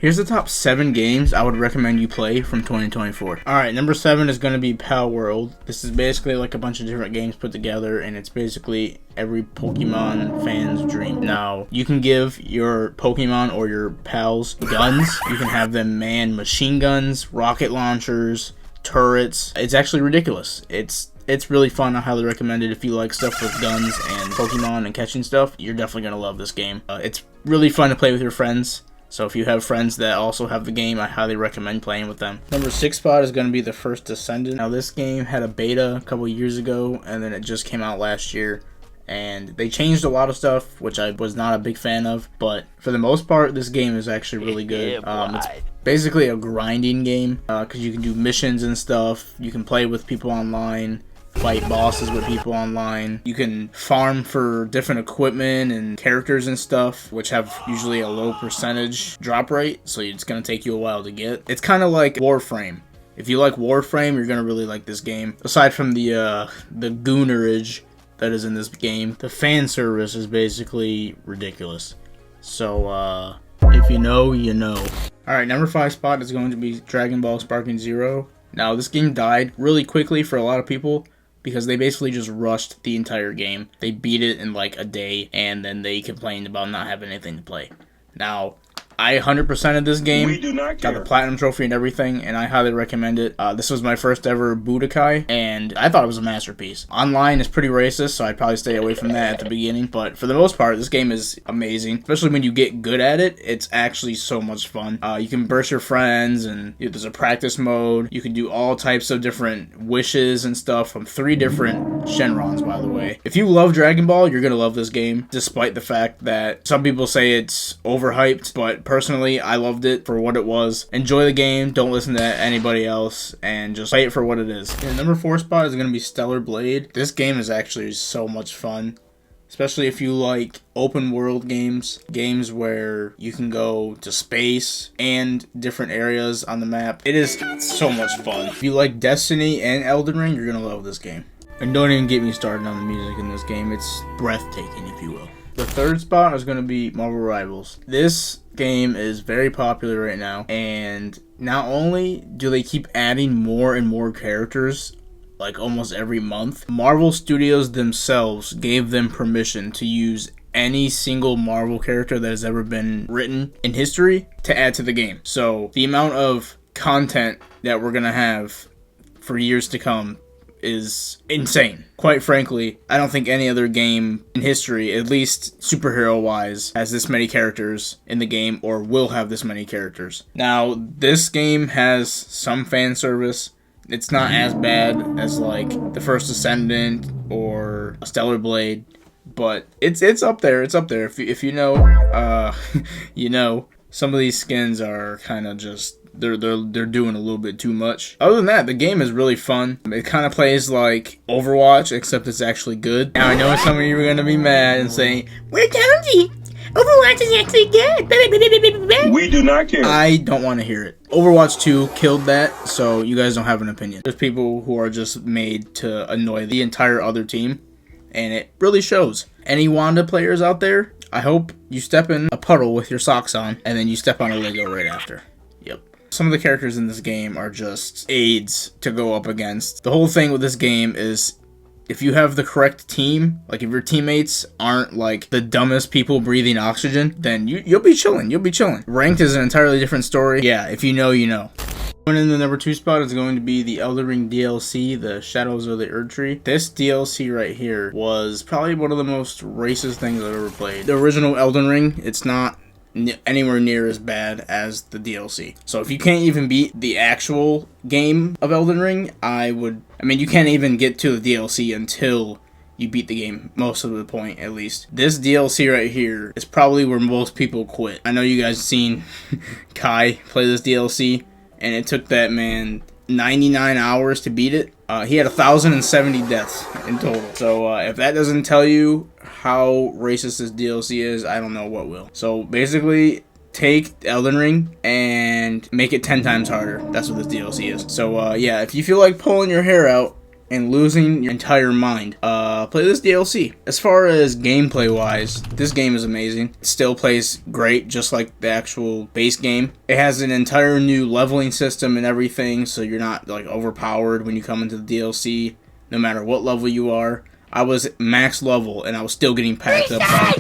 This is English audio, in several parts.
Here's the top 7 games I would recommend you play from 2024. Alright, number 7 is going to be Pal World. This is basically like a bunch of different games put together, and it's basically every Pokemon fan's dream. Now, you can give your Pokemon or your pals guns. You can have them man machine guns, rocket launchers, turrets. It's actually ridiculous. It's really fun. I highly recommend it if you like stuff with guns and Pokemon and catching stuff. You're definitely going to love this game. It's really fun to play with your friends. So if you have friends that also have the game, I highly recommend playing with them. Number 6 spot is going to be The First Descendant. Now this game had a beta a couple years ago, and then it just came out last year. And they changed a lot of stuff, which I was not a big fan of. But for the most part, this game is actually really good. It's basically a grinding game, because you can do missions and stuff. You can play with people online, fight bosses with people online. You can farm for different equipment and characters and stuff, which have usually a low percentage drop rate, so it's going to take you a while to get. It's kind of like Warframe. If you like Warframe, you're going to really like this game. Aside from the goonerage that is in this game, the fan service is basically ridiculous. So, if you know, you know. Alright, number 5 spot is going to be Dragon Ball Sparking Zero. Now, this game died really quickly for a lot of people, because they basically just rushed the entire game. They beat it in like a day, and then they complained about not having anything to play. Now, I 100%ed this game, got the Platinum Trophy and everything, and I highly recommend it. This was my first ever Budokai, and I thought it was a masterpiece. Online is pretty racist, so I'd probably stay away from that at the beginning, but for the most part, this game is amazing. Especially when you get good at it, it's actually so much fun. You can burst your friends, and there's a practice mode. You can do all types of different wishes and stuff from 3 different Shenrons, by the way. If you love Dragon Ball, you're gonna love this game, despite the fact that some people say it's overhyped, but personally, I loved it for what it was. Enjoy the game, don't listen to anybody else, and just play it for what it is. And number 4 spot is going to be Stellar Blade. This game is actually so much fun, especially if you like open world games where you can go to space and different areas on the map. It is so much fun. If you like Destiny and Elden Ring, you're going to love this game. And don't even get me started on the music in this game. It's breathtaking, if you will. The 3rd spot is going to be Marvel Rivals. This game is very popular right now, and not only do they keep adding more and more characters like almost every month, Marvel Studios themselves gave them permission to use any single Marvel character that has ever been written in history to add to the game. So the amount of content that we're going to have for years to come is insane. Quite frankly, I don't think any other game in history, at least superhero-wise, has this many characters in the game or will have this many characters. Now, this game has some fan service. It's not as bad as like The First Descendant or Stellar Blade, but it's up there. It's up there. If you know, you know, some of these skins are kind of just they're doing a little bit too much. Other than that, the game is really fun. It kind of plays like Overwatch, except it's actually good. Now I know some of you are gonna be mad and saying, "We're Jonesy. Overwatch is actually good." We do not care. I don't want to hear it. Overwatch 2 killed that, so you guys don't have an opinion. There's people who are just made to annoy the entire other team, and it really shows. Any Wanda players out there, I hope you step in a puddle with your socks on, and then you step on a Lego right after. Yep. Some of the characters in this game are just aids to go up against. The whole thing with this game is if you have the correct team, like if your teammates aren't like the dumbest people breathing oxygen, then you'll be chilling. You'll be chilling. Ranked is an entirely different story. Yeah, if you know, you know. Going in the number 2 spot is going to be the Elden Ring DLC, the Shadows of the Erdtree. This DLC right here was probably one of the most racist things I've ever played. The original Elden Ring, it's not anywhere near as bad as the DLC. So if you can't even beat the actual game of Elden Ring, you can't even get to the DLC until you beat the game, most of the point at least. This DLC right here is probably where most people quit. I know you guys seen Kai play this DLC, and it took that man 99 hours to beat it. He had 1,070 deaths in total. So if that doesn't tell you how racist this DLC is, I don't know what will. So basically, take Elden Ring and make it 10 times harder. That's what this DLC is. So yeah, if you feel like pulling your hair out and losing your entire mind, play this DLC. As far as gameplay wise, this game is amazing. It still plays great, just like the actual base game. It has an entire new leveling system and everything, so you're not like overpowered when you come into the DLC, no matter what level you are. I was max level and I was still getting packed up by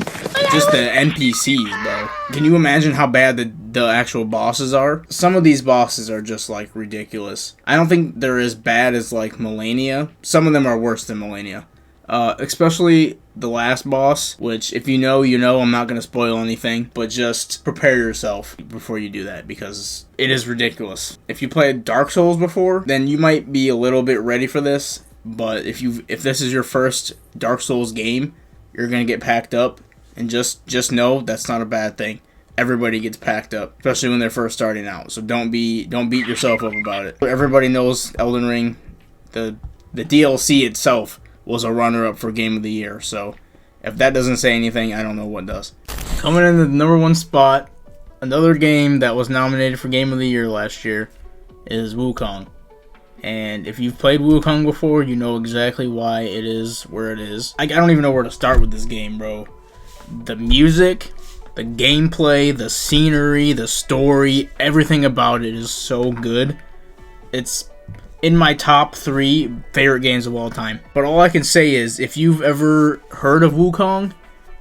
just the NPCs, bro. Can you imagine how bad the actual bosses are? Some of these bosses are just like ridiculous. I don't think they're as bad as like Malenia. Some of them are worse than Malenia. Especially the last boss, which if you know, you know. I'm not going to spoil anything, but just prepare yourself before you do that because it is ridiculous. If you played Dark Souls before, then you might be a little bit ready for this. But if this is your first Dark Souls game, you're gonna get packed up, and just know that's not a bad thing. Everybody gets packed up, especially when they're first starting out. So don't beat yourself up about it. Everybody knows Elden Ring, the DLC itself was a runner-up for Game of the Year. So if that doesn't say anything, I don't know what does. Coming in the #1 spot, another game that was nominated for Game of the Year last year is Wukong. And if you've played Wukong before, you know exactly why it is where it is. I don't even know where to start with this game, bro. The music, the gameplay, the scenery, the story, everything about it is so good. It's in my top 3 favorite games of all time. But all I can say is, if you've ever heard of Wukong,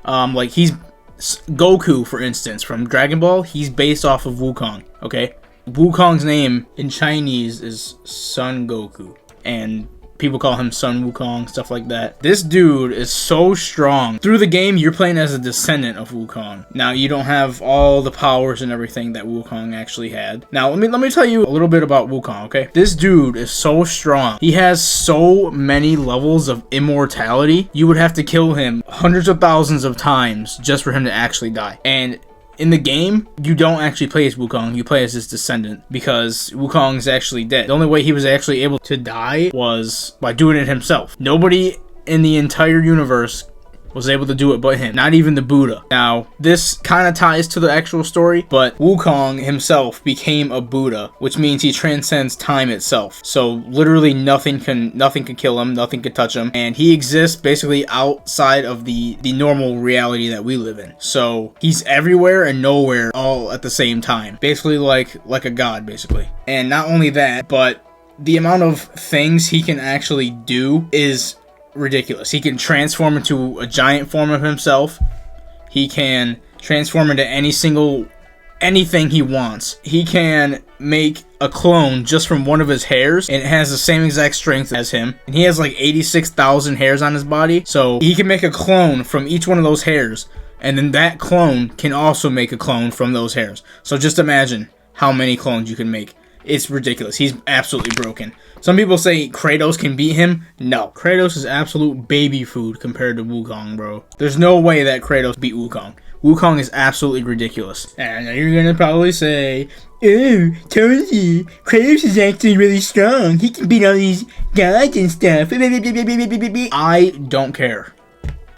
like Goku, for instance, from Dragon Ball, he's based off of Wukong, okay? Wukong's name in Chinese is Son Goku, and people call him Son Wukong, stuff like that. This dude is so strong. Through the game, you're playing as a descendant of Wukong. Now, you don't have all the powers and everything that Wukong actually had. Now, let me tell you a little bit about Wukong, okay? This dude is so strong. He has so many levels of immortality. You would have to kill him hundreds of thousands of times just for him to actually die. And in the game, you don't actually play as Wukong, you play as his descendant, because Wukong's actually dead. The only way he was actually able to die was by doing it himself. Nobody in the entire universe was able to do it but him, not even the Buddha. Now, this kind of ties to the actual story, but Wukong himself became a Buddha, which means he transcends time itself. So literally nothing can kill him, nothing can touch him, and he exists basically outside of the normal reality that we live in. So he's everywhere and nowhere all at the same time, basically like a god, basically. And not only that, but the amount of things he can actually do is ridiculous. He can transform into a giant form of himself. He can transform into anything he wants. He can make a clone just from one of his hairs, and it has the same exact strength as him. And he has like 86,000 hairs on his body, so he can make a clone from each one of those hairs, and then that clone can also make a clone from those hairs. So just imagine how many clones you can make. It's ridiculous. He's absolutely broken. Some people say Kratos can beat him. No. Kratos is absolute baby food compared to Wukong, bro. There's no way that Kratos beat Wukong. Wukong is absolutely ridiculous. And you're gonna probably say, oh, Tozy, Kratos is actually really strong. He can beat all these gods and stuff. I don't care.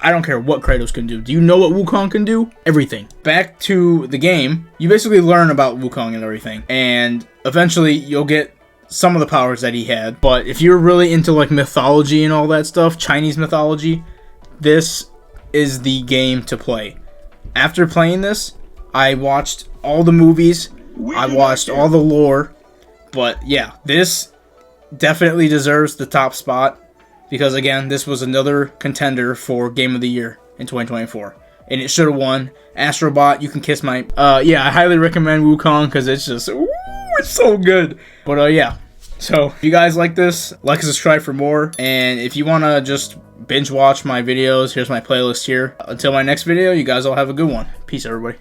I don't care what Kratos can do. Do you know what Wukong can do? Everything. Back to the game, you basically learn about Wukong and everything, and eventually you'll get some of the powers that he had. But if you're really into like mythology and all that stuff, Chinese mythology, this is the game to play. After playing this, I watched all the movies, I watched all the lore, but yeah, this definitely deserves the top spot. Because again, this was another contender for Game of the Year in 2024. And it should have won. Astrobot, you can kiss my... yeah, I highly recommend Wukong because it's just... Ooh, it's so good. But yeah. So, if you guys like this, like and subscribe for more. And if you want to just binge watch my videos, here's my playlist here. Until my next video, you guys all have a good one. Peace, everybody.